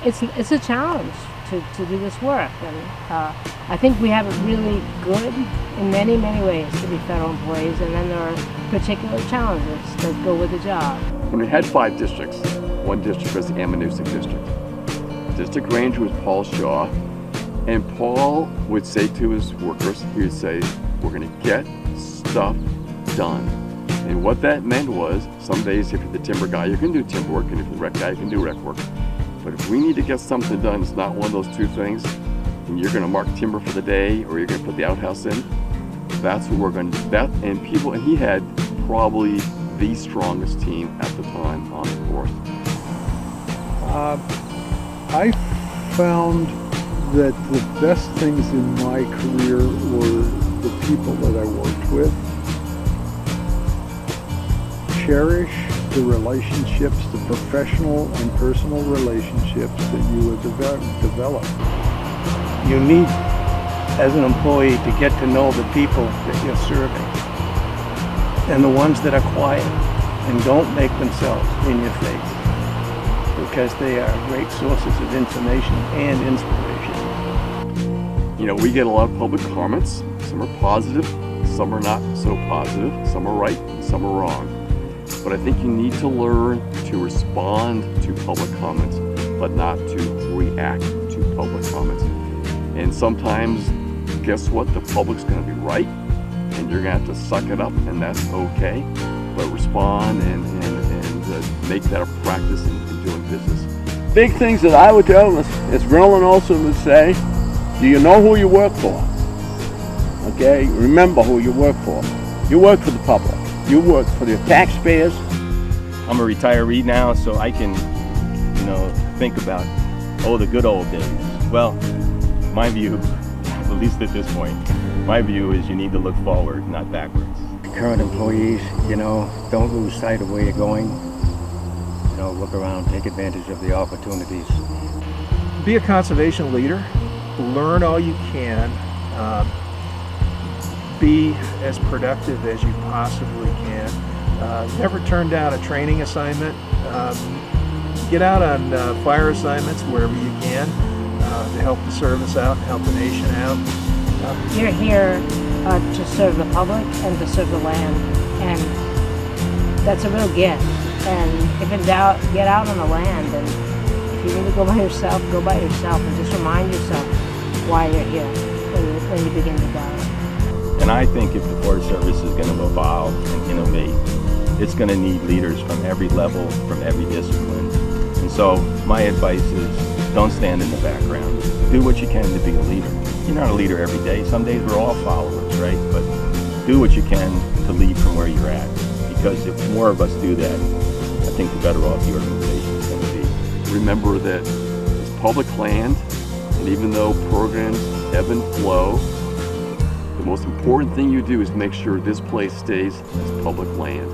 It's a challenge to do this work, and I think we have it really good in many ways to be federal employees, and then there are particular challenges that go with the job. When we had 5 districts, one district was the Ammonoosuc district. District ranger was Paul Shaw, and Paul would say to his workers, he would say, we're going to get stuff done. And what that meant was, some days if you're the timber guy, you can do timber work, and if you're the rec guy, you can do rec work. But if we need to get something done, it's not one of those two things, and you're going to mark timber for the day, or you're going to put the outhouse in, that's what we're going to do. And he had probably the strongest team at the time on the force. I found that the best things in my career were the people that I worked with. Cherish the relationships, the professional and personal relationships that you would develop. You need, as an employee, to get to know the people that you're serving, and the ones that are quiet and don't make themselves in your face, because they are great sources of information and inspiration. You know, we get a lot of public comments. Some are positive, some are not so positive, some are right, and some are wrong. But I think you need to learn to respond to public comments, but not to react to public comments. And sometimes, guess what? The public's going to be right, and you're going to have to suck it up, and that's okay. But respond and make that a practice in doing business. Big things that I would tell them, as Roland Olson would say, do you know who you work for? Okay, remember who you work for. You work for the public. You work for the taxpayers. I'm a retiree now, so I can, think about, the good old days. Well, my view, at least at this point, my view is you need to look forward, not backwards. Current employees, don't lose sight of where you're going. Look around, take advantage of the opportunities. Be a conservation leader. Learn all you can. Be as productive as you possibly can. Never turn down a training assignment. Get out on fire assignments wherever you can to help the service out, help the nation out. You're here to serve the public and to serve the land, and that's a real gift. And if in doubt, get out on the land, and if you need to go by yourself, and just remind yourself why you're here when you begin to doubt. And I think if the Forest Service is going to evolve and innovate, it's going to need leaders from every level, from every discipline. And so my advice is don't stand in the background. Do what you can to be a leader. You're not a leader every day. Some days we're all followers, right? But do what you can to lead from where you're at. Because if more of us do that, I think the better off the organization is going to be. Remember that it's public land, and even though programs ebb and flow, the most important thing you do is make sure this place stays as public land.